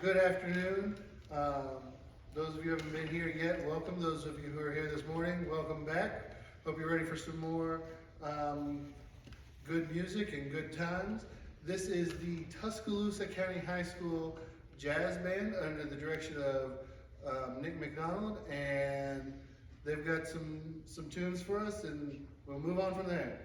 Good afternoon. Those of you who haven't been here yet, welcome. Those of you who are here this morning, welcome back. Hope you're ready for some more good music and good times. This is the Tuscaloosa County High School Jazz Band under the direction of Nick McDonald, and they've got some tunes for us, and we'll move on from there.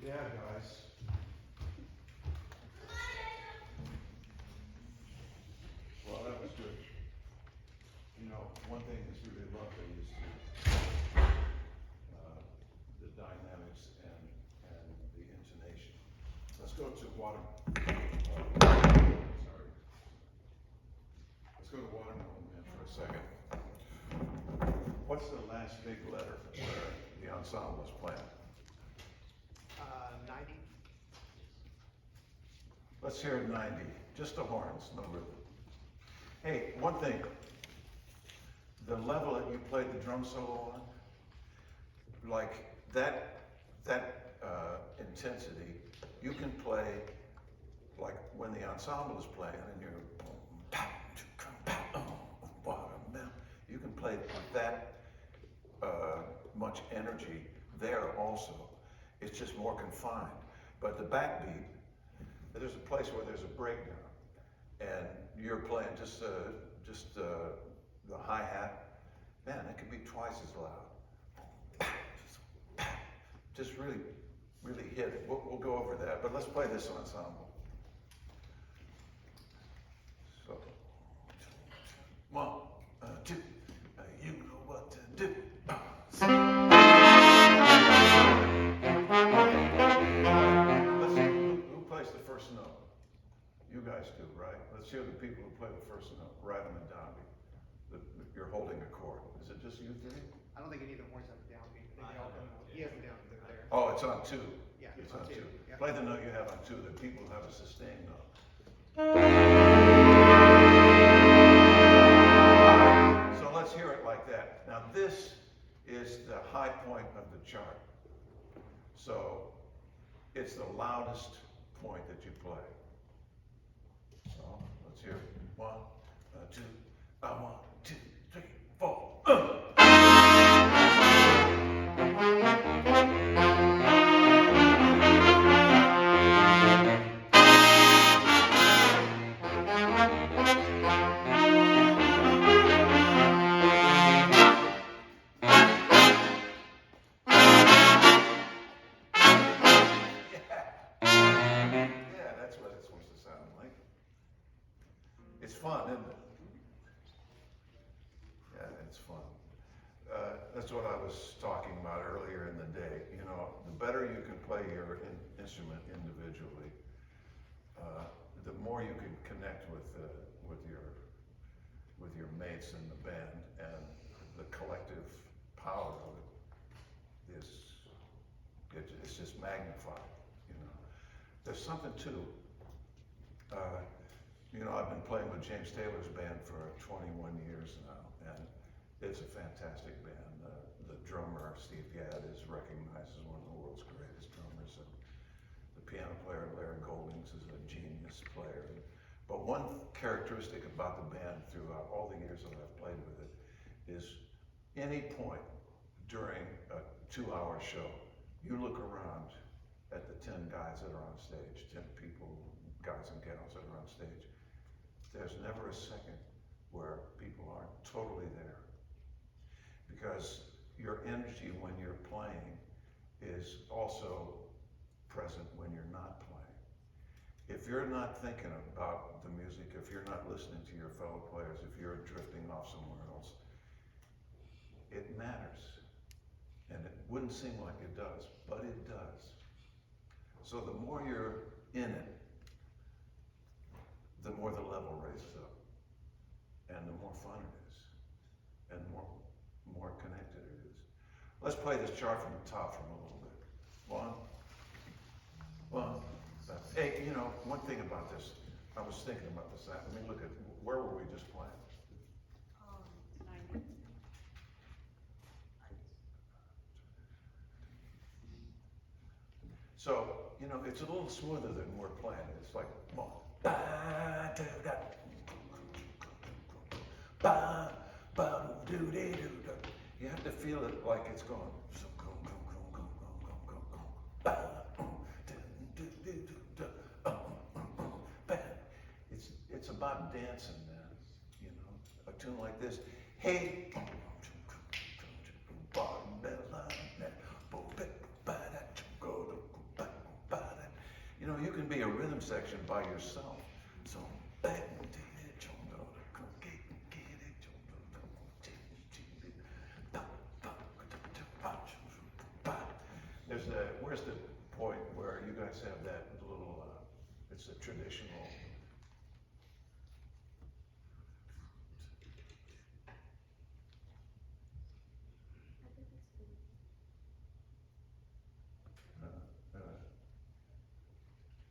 Yeah, guys. Well, that was good. You know, one thing that's really lovely is the dynamics and the intonation. Let's go to water. Sorry. Let's go to Watermelon Man for a second. What's the last big letter where the ensemble is playing? 90. Let's hear 90. Just the horns, no rhythm. Hey, one thing. The level that you played the drum solo on, like that intensity, you can play like when the ensemble is playing and you're you can play with that much energy there also. It's just more confined. But the backbeat, there's a place where there's a breakdown, and you're playing just the hi-hat. Man, it could be twice as loud. Just really, really hit it. We'll go over that, but let's play this ensemble. So, 1, 2, you know what to do. Who plays the first note? You guys do, right? Let's hear the people who play the first note. Right on the downbeat. You're holding a chord. Is it just you three? I don't think any of the horns have a downbeat. I think they all come out. He has a downbeat there. Oh, it's on 2. Yeah, It's on on 2. two, yeah. Play the note you have on 2. The people who have a sustained note. So let's hear it like that. Now this is the high point of the chart. So it's the loudest point that you play. So let's hear it. 1, 2, 1, 2, 3, 4. Yeah, that's what it's supposed to sound like. It's fun, isn't it? Yeah, it's fun. That's what I was talking about earlier in the day. You know, the better you can play your instrument individually, the more you can connect with your mates in the band, and the collective power of it is it's just magnified. You know, there's something too. You know, I've been playing with James Taylor's band for 21 years now, and it's a fantastic band. The drummer, Steve Gadd, is recognized as one of the world's greatest drummers, and the piano player, Larry Goldings, is a genius player. But one characteristic about the band throughout all the years that I've played with it is any point during a 2-hour show, you look around at the 10 guys that are on stage, 10 people, guys and gals that are on stage. There's never a second where people aren't totally there. Because your energy when you're playing is also present when you're not playing. If you're not thinking about the music, if you're not listening to your fellow players, if you're drifting off somewhere else, it matters. And it wouldn't seem like it does, but it does. So the more you're in it, the more the level raises up, and the more fun it is, and the more connected it is. Let's play this chart from the top from a little bit. 1. Hey, you know, one thing about this, I was thinking about this. Let me look at, where were we just playing? 90. So, you know, it's a little smoother than we're playing. It's like, come on. You have to feel it like it's going. It's about dancing, man. You know, a tune like this. Hey. You know, you can be a rhythm section by yourself. So, where's the point where you guys have that little, it's a traditional.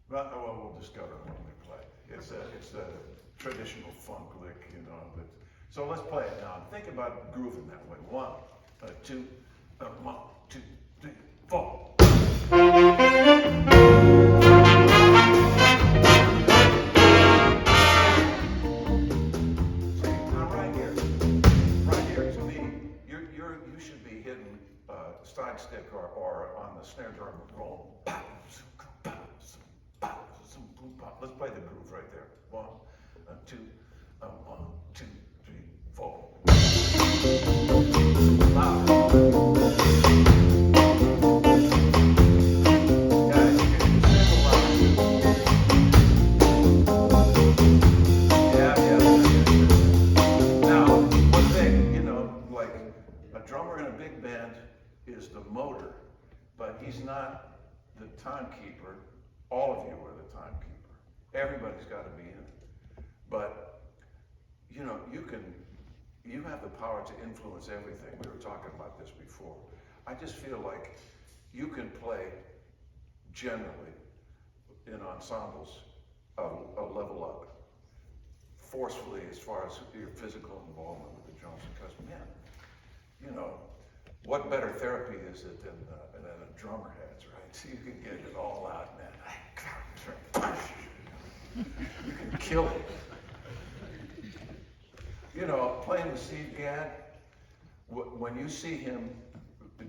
Well, we'll discover when we play. It's a traditional funk lick, you know. But so let's play it now. Think about grooving that way. 1, 2, 1, 2, 3, 4. See, now right here to me, you should be hitting side stick or on the snare drum roll. Let's play the groove right there. 1, 2, 1, 2, 3, 4. Loud. Guys, you can sing a lot. Yeah. Now, one thing, you know, like a drummer in a big band is the motor, but he's not the timekeeper. All of you are the timekeeper. Everybody's got to be in it. But, you know, you have the power to influence everything. We were talking about this before. I just feel like you can play generally in ensembles a level up forcefully as far as your physical involvement with the drums. Because, man, you know, what better therapy is it than a drummer has, right? So you can get it all out, man. You can kill it. You know, playing with Steve Gadd, when you see him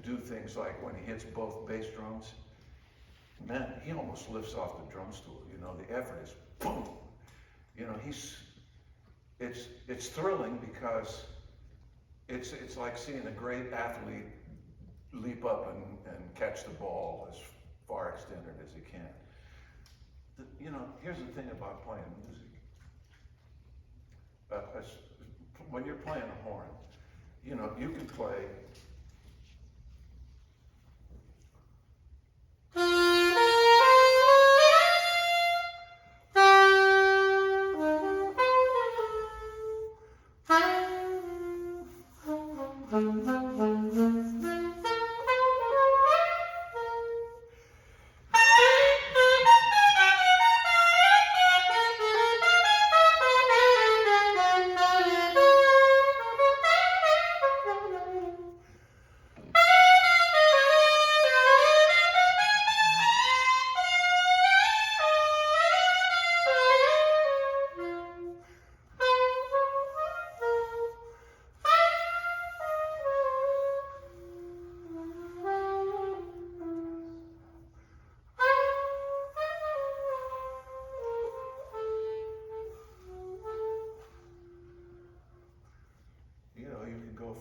do things like when he hits both bass drums, man, he almost lifts off the drum stool. You know, the effort is boom. You know, it's thrilling because it's like seeing a great athlete leap up and catch the ball as far extended as he can. You know, here's the thing about playing music. When you're playing a horn, you know, you can play.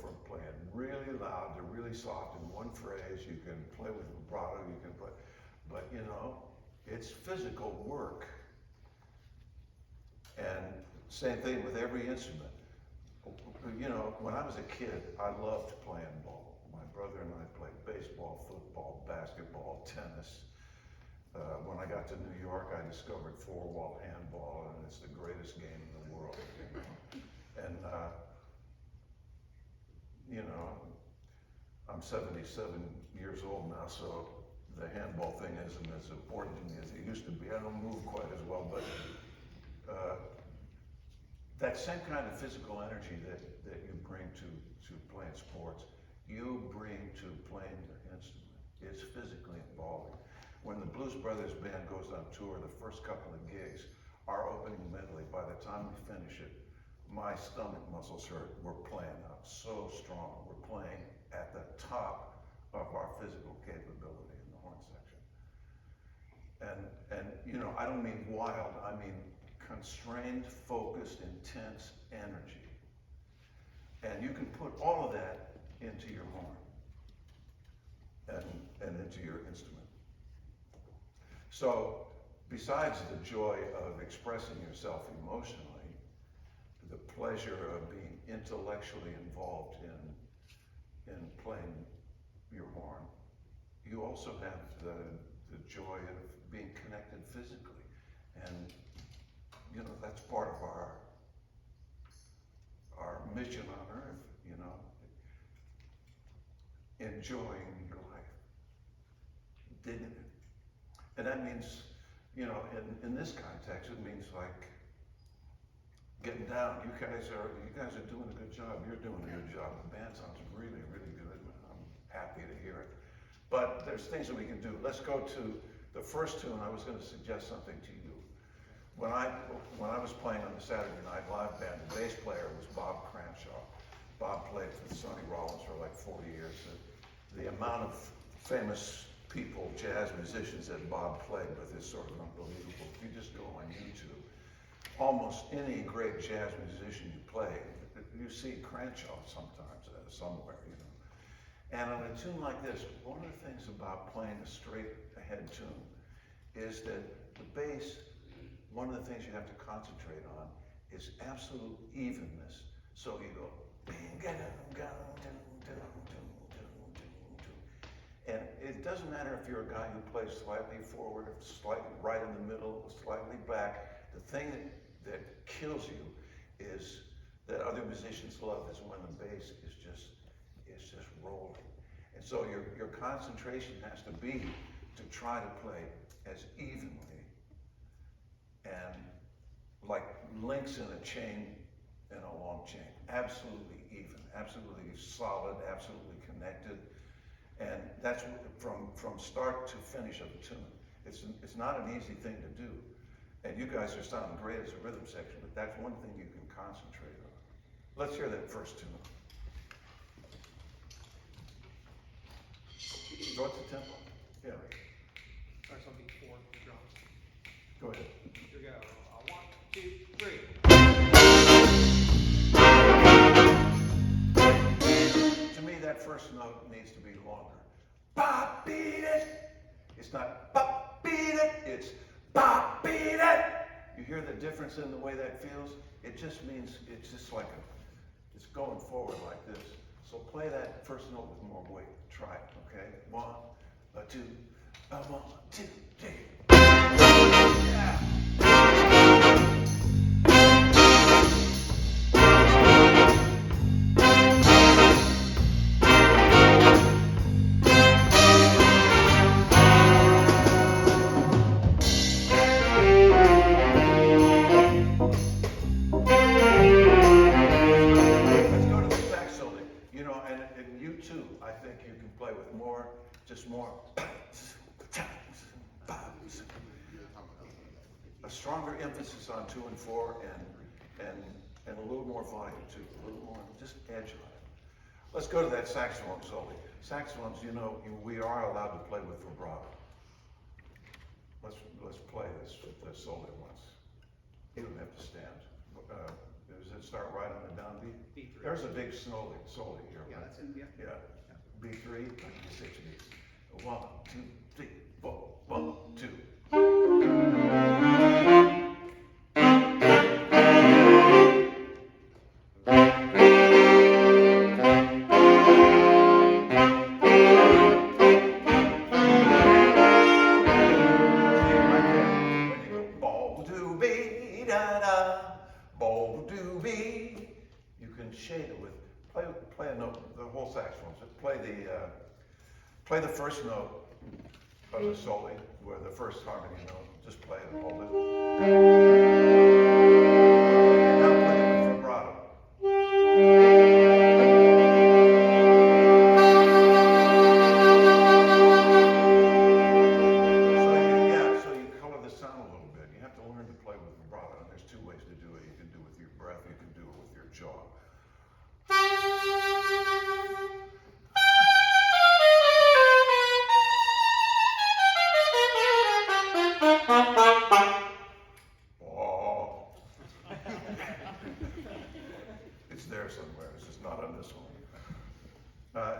From playing really loud to really soft in one phrase. You can play with vibrato, you can play, but you know, it's physical work. And same thing with every instrument. You know, when I was a kid, I loved playing ball. My brother and I played baseball, football, basketball, tennis. When I got to New York, I discovered four-wall handball, and it's the greatest game in the world. You know? And you know, I'm 77 years old now, so the handball thing isn't as important to me as it used to be. I don't move quite as well, but that same kind of physical energy that you bring to playing sports, you bring to playing your instrument. It's physically involving. When the Blues Brothers band goes on tour, the first couple of gigs, our opening medley, by the time we finish it, my stomach muscles hurt. We're playing out so strong. We're playing at the top of our physical capability in the horn section. And you know, I don't mean wild, I mean constrained, focused, intense energy. And you can put all of that into your horn and into your instrument. So besides the joy of expressing yourself emotionally, the pleasure of being intellectually involved in playing your horn, you also have the joy of being connected physically. And, you know, that's part of our mission on earth, you know, enjoying your life, digging it. And that means, you know, in this context, it means like getting down. You guys are doing a good job. You're doing a good job. The band sounds really, really good. I'm happy to hear it. But there's things that we can do. Let's go to the first tune. I was going to suggest something to you. When I was playing on the Saturday Night Live band, the bass player was Bob Cranshaw. Bob played with Sonny Rollins for like 40 years. The amount of famous people, jazz musicians that Bob played with is sort of unbelievable. If you just go on YouTube, almost any great jazz musician you play, you see Cranshaw sometimes somewhere, you know. And on a tune like this, one of the things about playing a straight ahead tune is that the bass, one of the things you have to concentrate on is absolute evenness. So you go, and it doesn't matter if you're a guy who plays slightly forward, slightly right in the middle, slightly back. The thing that kills you is that other musicians love is when the bass is just rolling. And so your concentration has to be to try to play as evenly and like links in a chain, in a long chain. Absolutely even, absolutely solid, absolutely connected. And that's from start to finish of a tune. It's not an easy thing to do. And you guys are sounding great as a rhythm section, but that's one thing you can concentrate on. Let's hear that first tune. What's the tempo? Yeah. Starts on beat 4, the drums. Go ahead. Here we go. 1, 2, 3. To me, that first note needs to be longer. Bop, beat it. It's not bop, beat it. It's bop, beat it. You hear the difference in the way that feels? It just means it's just like it's going forward like this. So play that first note with more weight. Try it, okay? 1, 2, 1, 2, 3. Yeah. A stronger emphasis on 2 and 4 and a little more volume too, a little more, just edge on it. Let's go to that saxophone solo. Saxophones, you know, we are allowed to play with vibrato. Let's play this solo once. You don't have to stand. Does it start right on the downbeat? B3. There's a big solo here. Yeah, right? that's it, yeah. Yeah. B3, 6 beats. 1, 2, 3, 4, 1, 2. Shade it with play a note, the whole saxophone. So play the first note of the solo, where the first harmony note. Just play it, hold it. And now play it with vibrato. So you color the sound a little bit. You have to learn to play with vibrato. And there's 2 ways to do it. You can do it with your breath. You can do it with your jaw. It's there somewhere. It's just not on this one.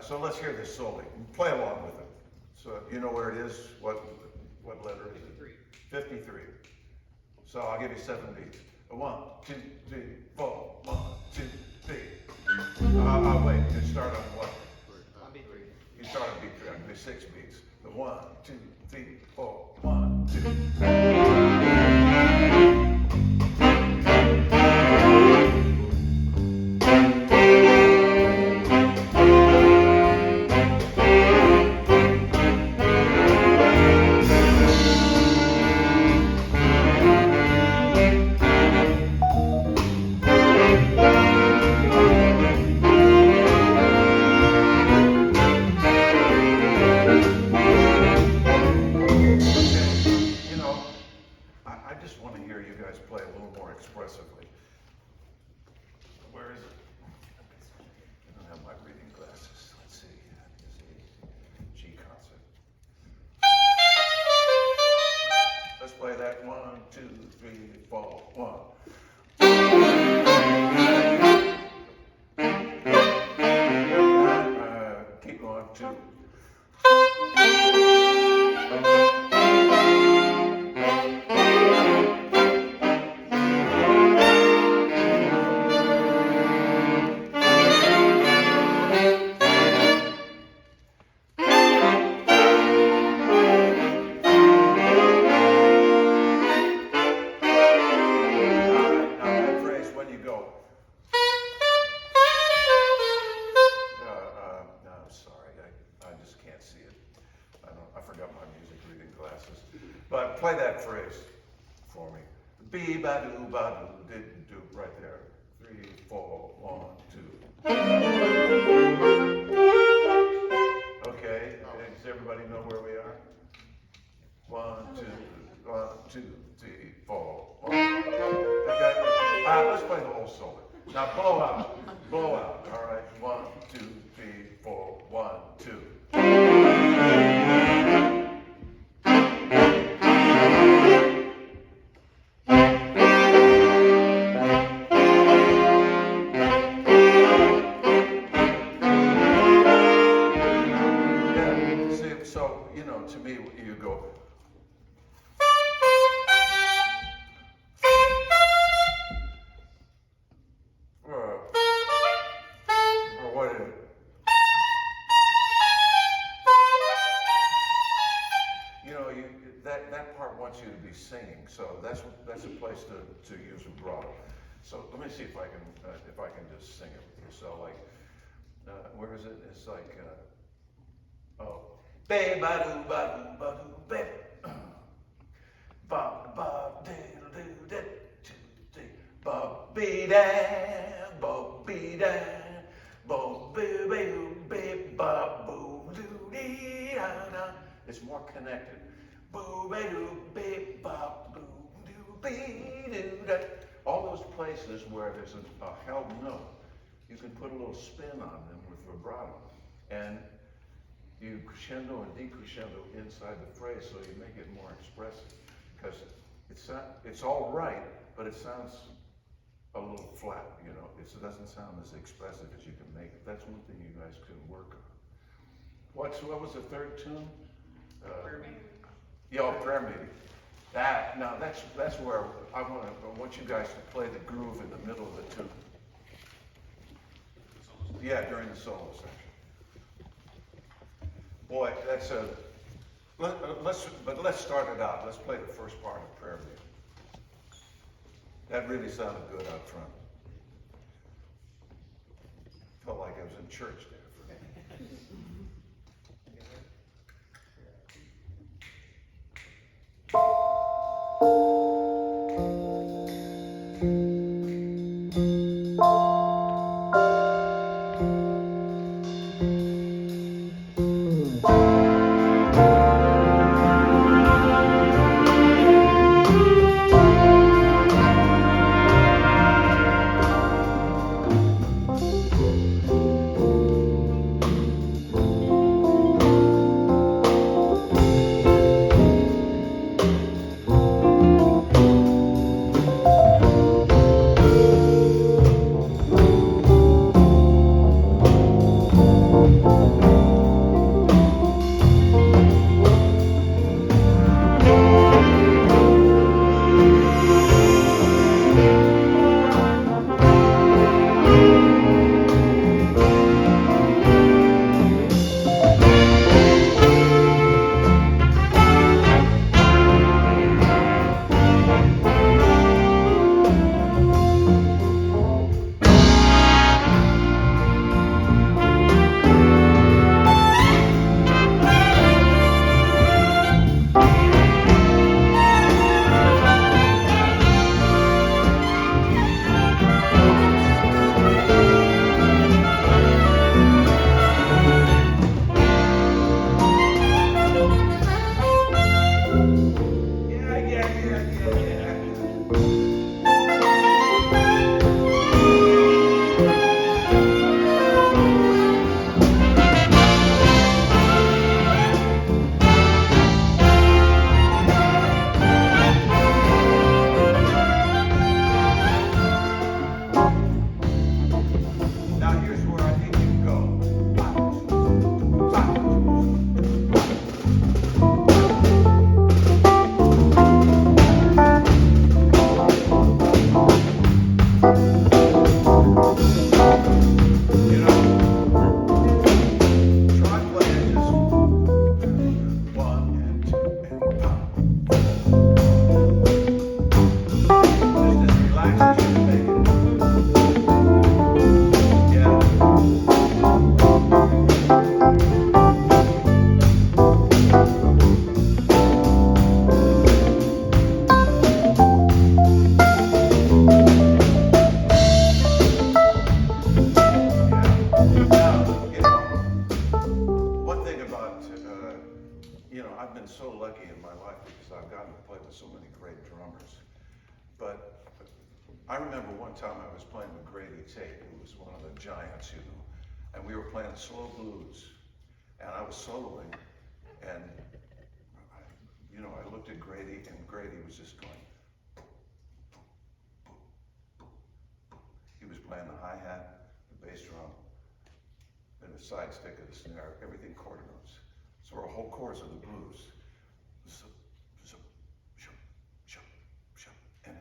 So let's hear this solo. Play along with it. So you know where it is. What letter is it? 3. 53. So I'll give you 7 beats. 1, 2, 3, 4. 1, 2, 3. Wait, you start on what? On beat 3. You start on beat 3. I'll give you 6 beats. The 1, 2, 3, 4. 1, 2. Expressively. Where is it? I don't have my reading glasses. Let's see. G concert. Let's play that. 1, 2, 3, 4. 1. Keep going. 2. But play that phrase for me. Be ba do did do right there. 3, 4, 1, 2. Okay, does everybody know where we are? 1, 2, 1, 2, 3, 4, 1. Okay, let's play the whole solo. Now blow out, blow out. All right, 1, 2, 3, 4, 1, 2. To me, you go. Or what is it? You know, that part wants you to be singing, so that's a place to use vibrato. So let me see if I can just sing it with you. So like, where is it? It's like, oh. Ba ba do ba do ba do ba ba ba diddle do da 2 3 ba be da ba be da ba be be ba boo do dee da da. It's more connected. Boo ba do be ba boo do be do da. All those places where there's a held note, you can put a little spin on them with vibrato, and you crescendo and decrescendo inside the phrase, so you make it more expressive. Because it's all right, but it sounds a little flat. You know, it doesn't sound as expressive as you can make it. That's one thing you guys can work on. What was the third tune? Prayer meeting. Yeah, prayer meeting. That's where I want you guys to play the groove in the middle of the tune. Yeah, during the solo section. Boy, that's a. Let's start it out. Let's play the first part of prayer meeting. That really sounded good up front. Felt like I was in church there for a minute. drummers. But I remember one time I was playing with Grady Tate, who was one of the giants, you know, and we were playing slow blues, and I was soloing, and I looked at Grady, and Grady was just going. He was playing the hi-hat, the bass drum, and the side stick of the snare, everything quarter notes. So our whole chorus of the blues, and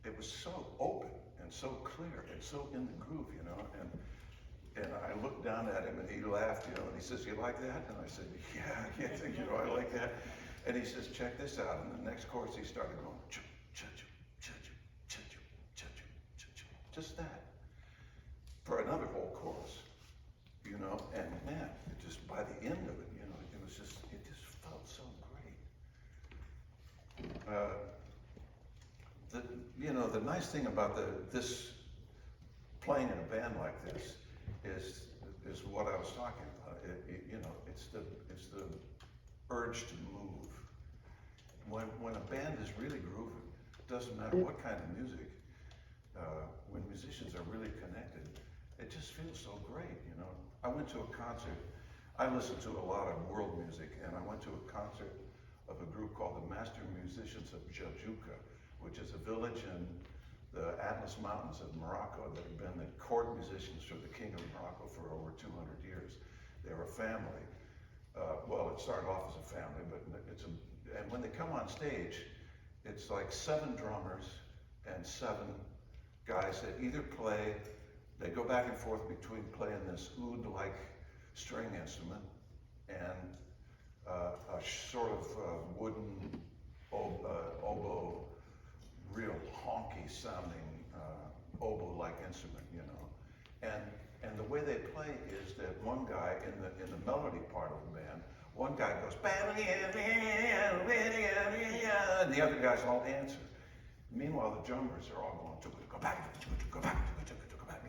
it was so open and so clear and so in the groove, you know, and I looked down at him and he laughed, you know, and he says, "You like that?" And I said, "Yeah, I like that." And he says, "Check this out." And the next chorus he started going, just that, for another whole chorus, you know, and man, it just, by the end of it, you know, it just felt so great. The nice thing about this playing in a band like this is what I was talking about. It's the urge to move. When a band is really grooving, it doesn't matter what kind of music. When musicians are really connected, it just feels so great, you know. I went to a concert. I listen to a lot of world music, and I went to a concert of a group called the Master Musicians of Jajuka, which is a village in the Atlas Mountains of Morocco that have been the court musicians for the King of Morocco for over 200 years. They're a family. Well, it started off as a family, but and when they come on stage, it's like 7 drummers and 7 guys that either play, they go back and forth between playing this oud-like string instrument and a sort of wooden oboe, real honky sounding oboe-like instrument, you know. And the way they play is that one guy in the melody part of the band, one guy goes, and the other guys all answer. Meanwhile, the drummers are all going, go back,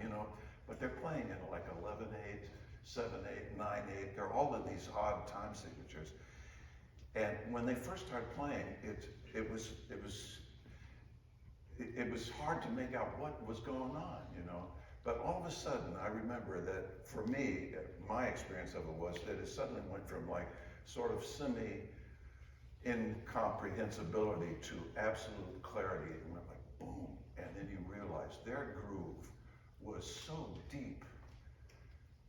you know, but they're playing in like 11/8, 7/8, 9/8. They're all in these odd time signatures. And when they first started playing, it was hard to make out what was going on, you know. But all of a sudden, I remember that for me, my experience of it was that it suddenly went from like sort of incomprehensibility to absolute clarity. It went like boom, and then you realize their groove was so deep.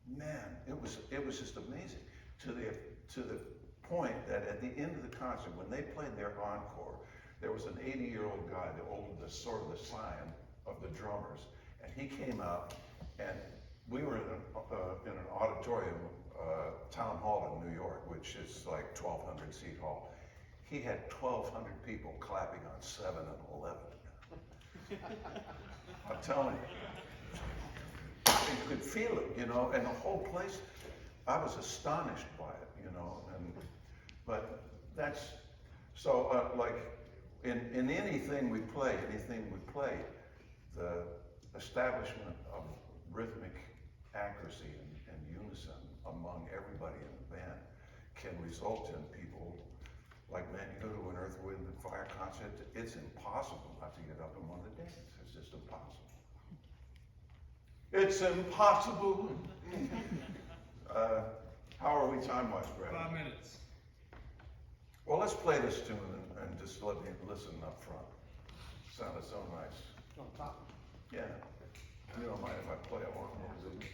Man, it was just amazing to the point that at the end of the concert, when they played their encore, there was an 80-year-old guy, the sort of the scion of the drummers, and he came out, and we were in an auditorium, town hall in New York, which is like 1,200 seat hall. He had 1,200 people clapping on 7 and 11. I'm telling you, you could feel it, you know, and the whole place, I was astonished by it, you know, but that's, so like, in anything we play, the establishment of rhythmic accuracy and unison among everybody in the band can result in people, like, man, you go to an Earth, Wind and Fire concert, it's impossible not to get up and want to dance. It's just impossible. It's impossible. How are we time-wise, Brad? 5 minutes. Well, let's play this tune and just let me listen up front. Sounded so nice. On top. Yeah. You don't mind if I play along with it?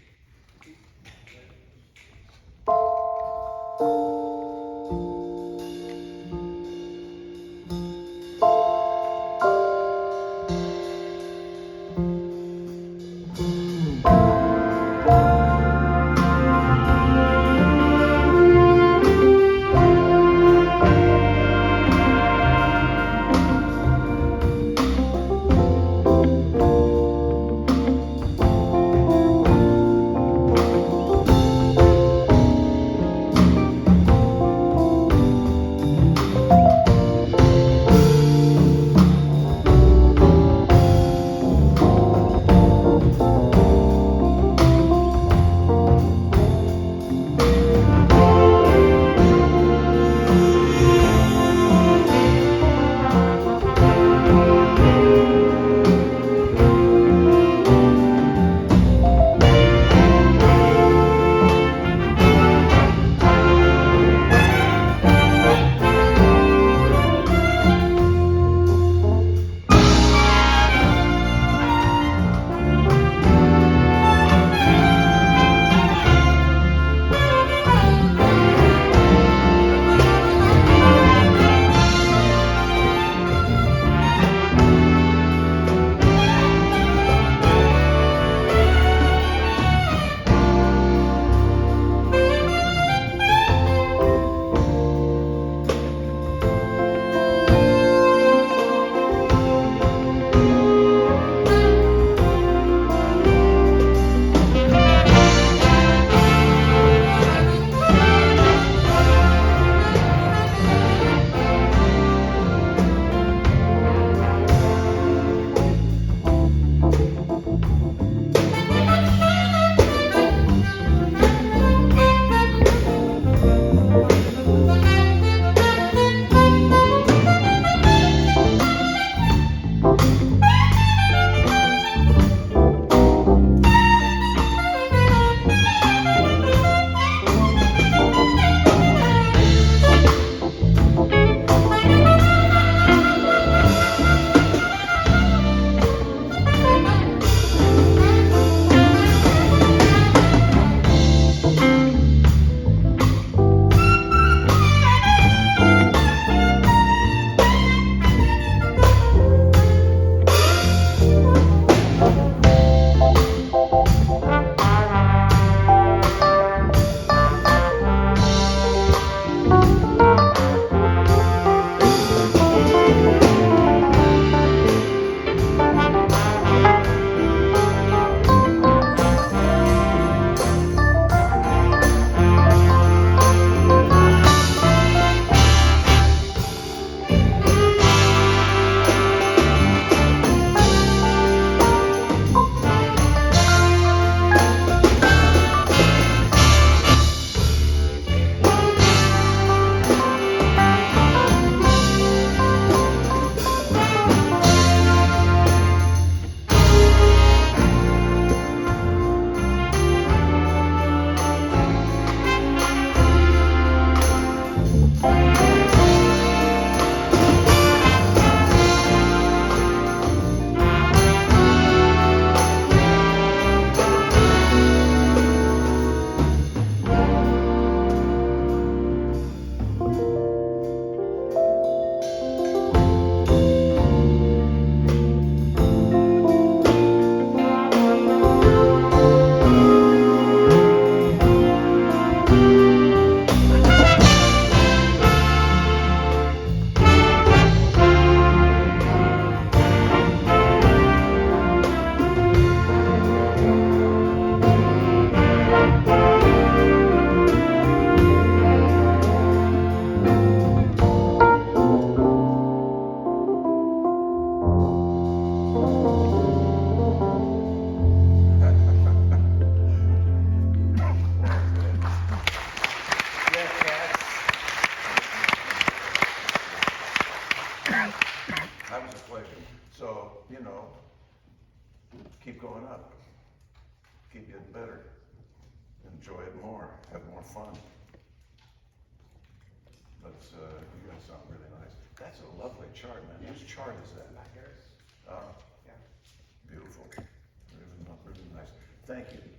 was a pleasure. So, you know, keep going up. Keep getting better. Enjoy it more. Have more fun. But you got something really nice. That's a lovely chart, man. Whose chart is that? Not yours. Uh, Yeah. Beautiful. Really, really nice. Thank you.